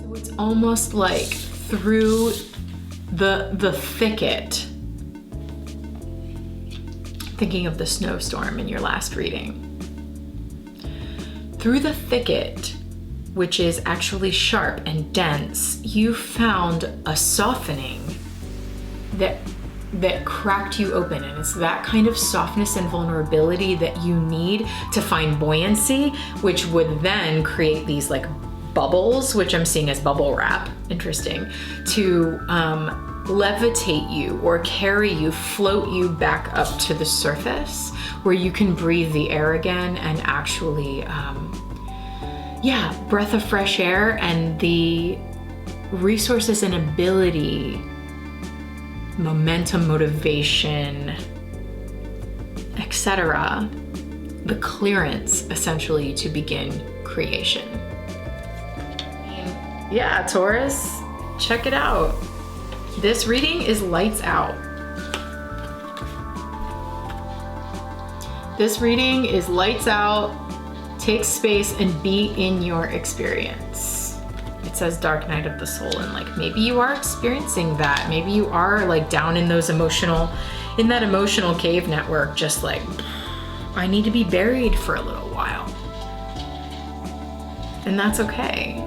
So it's almost like through the thicket, thinking of the snowstorm in your last reading, through the thicket, which is actually sharp and dense, you found a softening that cracked you open. And it's that kind of softness and vulnerability that you need to find buoyancy, which would then create these like bubbles, which I'm seeing as bubble wrap, interesting, to levitate you or carry you, float you back up to the surface where you can breathe the air again and actually, breath of fresh air and the resources and ability, momentum, motivation, etc., the clearance essentially to begin creation. Yeah, Taurus, check it out. This reading is lights out. This reading is lights out. Take space and be in your experience. It says dark night of the soul, and like maybe you are experiencing that. Maybe you are like down in that emotional cave network, just like, I need to be buried for a little while. And that's okay.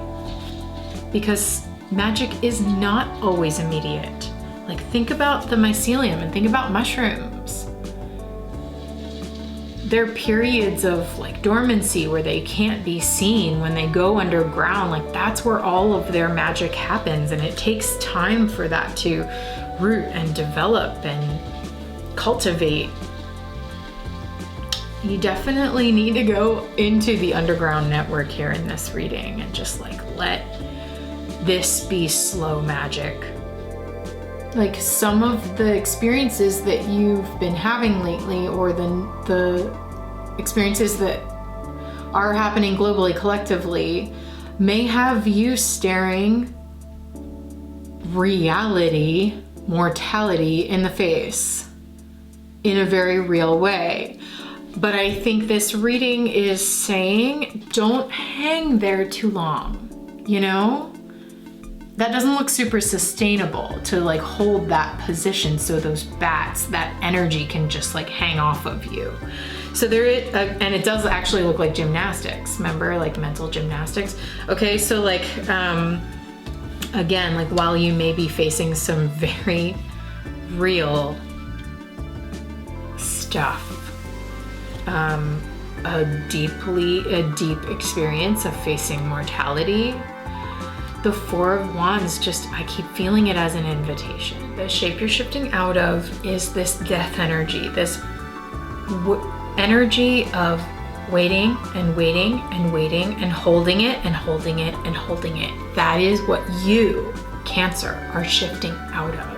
Because magic is not always immediate. Like think about the mycelium and think about mushrooms. There are periods of like dormancy where they can't be seen when they go underground. Like that's where all of their magic happens, and it takes time for that to root and develop and cultivate. You definitely need to go into the underground network here in this reading and just like let this be slow magic. Like some of the experiences that you've been having lately, or the experiences that are happening globally, collectively, may have you staring reality, mortality in the face in a very real way. But I think this reading is saying, don't hang there too long, you know? That doesn't look super sustainable to like hold that position so those bats, that energy can just like hang off of you. So there is, and it does actually look like gymnastics, remember, like mental gymnastics. Okay, so like, again, like while you may be facing some very real stuff, a deep experience of facing mortality, the Four of Wands, just, I keep feeling it as an invitation. The shape you're shifting out of is this death energy, this energy of waiting and waiting and waiting and holding it and holding it and holding it. That is what you, Cancer, are shifting out of.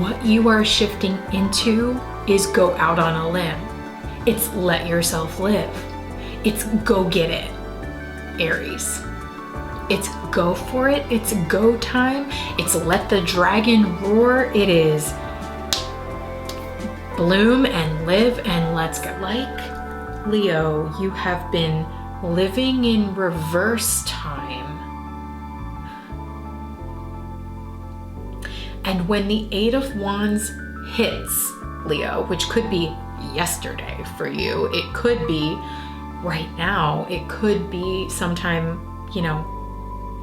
What you are shifting into is go out on a limb. It's let yourself live. It's go get it, Aries. It's go for it. It's go time. It's let the dragon roar. It is bloom and live and let's go. Like Leo, you have been living in reverse time. And when the Eight of Wands hits Leo, which could be yesterday for you, it could be right now, it could be sometime,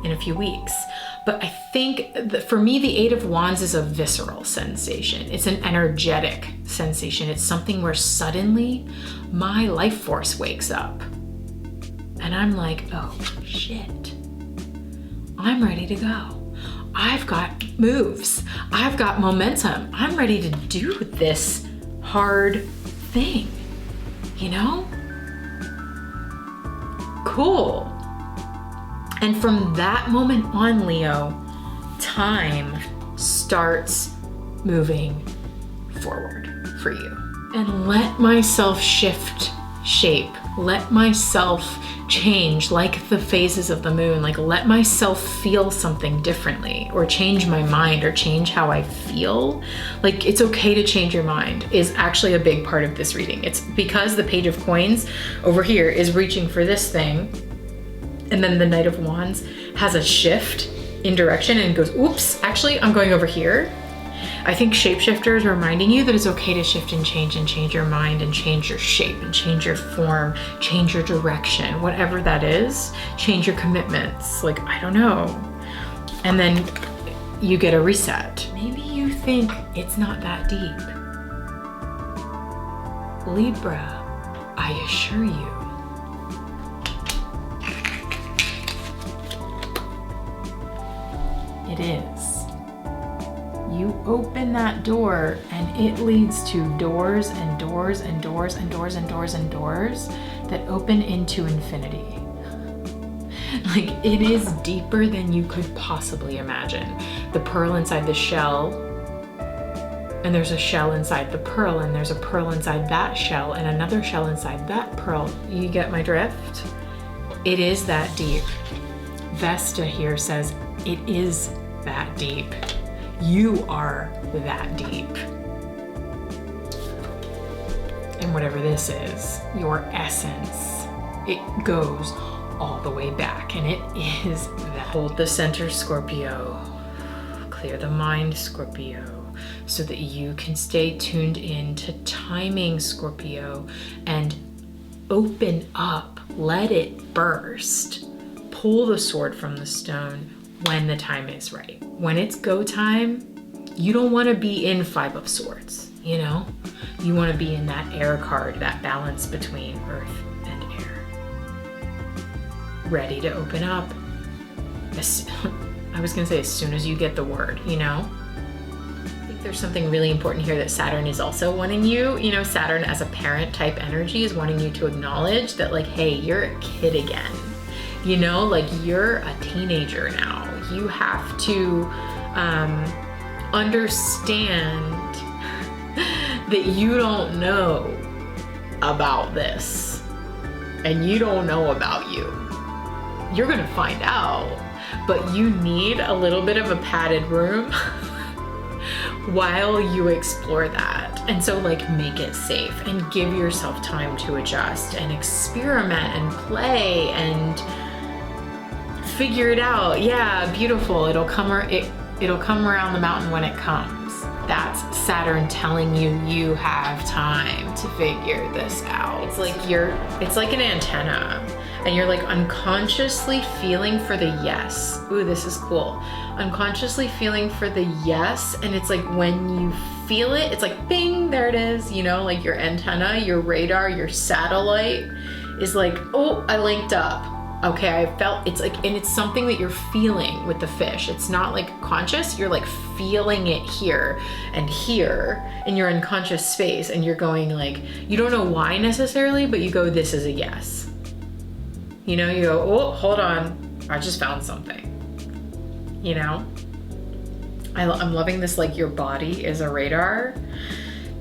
in a few weeks. But I think that for me, the Eight of Wands is a visceral sensation. It's an energetic sensation. It's something where suddenly my life force wakes up. And I'm like, oh shit, I'm ready to go. I've got moves. I've got momentum. I'm ready to do this hard thing, Cool. And from that moment on, Leo, time starts moving forward for you. And let myself shift shape. Let myself change like the phases of the moon. Like let myself feel something differently, or change my mind, or change how I feel. Like it's okay to change your mind is actually a big part of this reading. It's because the Page of Coins over here is reaching for this thing. And then the Knight of Wands has a shift in direction and goes, oops, actually, I'm going over here. I think Shapeshifter is reminding you that it's okay to shift and change your mind and change your shape and change your form, change your direction, whatever that is, change your commitments. Like, I don't know. And then you get a reset. Maybe you think it's not that deep. Libra, I assure you, it is. You open that door and it leads to doors and doors and doors and doors and doors and doors that open into infinity. Like, it is deeper than you could possibly imagine. The pearl inside the shell, and there's a shell inside the pearl, and there's a pearl inside that shell, and another shell inside that pearl. You get my drift? It is that deep. Vesta here says it is that deep. You are that deep. And whatever this is, your essence, it goes all the way back, and it is that. Hold the center, Scorpio. Clear the mind, Scorpio, so that you can stay tuned in to timing, Scorpio, and open up, let it burst. Pull the sword from the stone when the time is right. When it's go time, you don't want to be in Five of Swords, you know? You want to be in that air card, that balance between earth and air. Ready to open up. I was going to say as soon as you get the word, you know? I think there's something really important here that Saturn is also wanting you. You know, Saturn as a parent type energy is wanting you to acknowledge that, like, hey, you're a kid again. You know, like, you're a teenager now. You have to understand that you don't know about this and you don't know about you. You're gonna find out, but you need a little bit of a padded room while you explore that. And so, like, make it safe and give yourself time to adjust and experiment and play and figure it out. Yeah, beautiful. It'll come around the mountain when it comes. That's Saturn telling you you have time to figure this out. It's like an antenna, and you're like unconsciously feeling for the yes. Ooh, this is cool. Unconsciously feeling for the yes, and it's like when you feel it, it's like bing, there it is, you know, like your antenna, your radar, your satellite is like, oh, I linked up. Okay, I felt, it's like, and it's something that you're feeling with the fish. It's not like conscious, you're like feeling it here and here in your unconscious space, and you're going like, you don't know why necessarily, but you go, this is a yes. You know, you go, oh, hold on, I just found something. You know? I'm loving this, like, your body is a radar,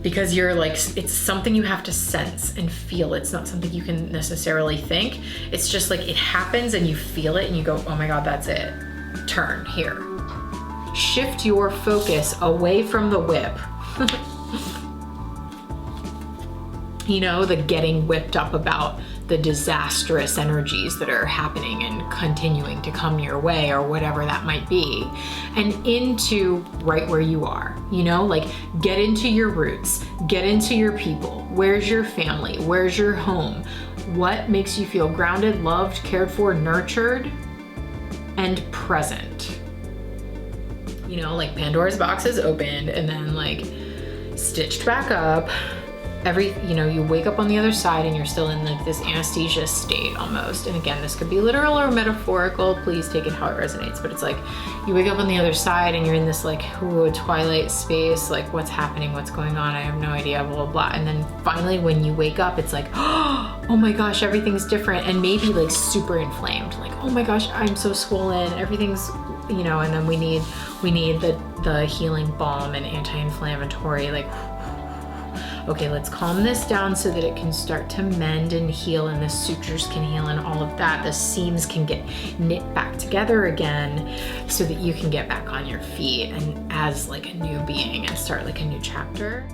because you're like, it's something you have to sense and feel. It's not something you can necessarily think. It's just like it happens and you feel it and you go, oh my God, that's it. Turn here. Shift your focus away from the whip. You know, the getting whipped up about the disastrous energies that are happening and continuing to come your way, or whatever that might be, and into right where you are. You know, like, get into your roots, get into your people. Where's your family? Where's your home? What makes you feel grounded, loved, cared for, nurtured, and present? You know, like, Pandora's box is opened and then, like, stitched back up. You know, you wake up on the other side and you're still in, like, this anesthesia state almost. And again, this could be literal or metaphorical. Please take it how it resonates. But it's like, you wake up on the other side and you're in this, like, ooh, twilight space. Like, what's happening? What's going on? I have no idea, blah, blah, blah. And then finally, when you wake up, it's like, oh my gosh, everything's different. And maybe, like, super inflamed. Like, oh my gosh, I'm so swollen. Everything's, you know, and then we need the healing balm and anti-inflammatory, like, okay, let's calm this down so that it can start to mend and heal, and the sutures can heal and all of that. The seams can get knit back together again so that you can get back on your feet and as, like, a new being and start, like, a new chapter.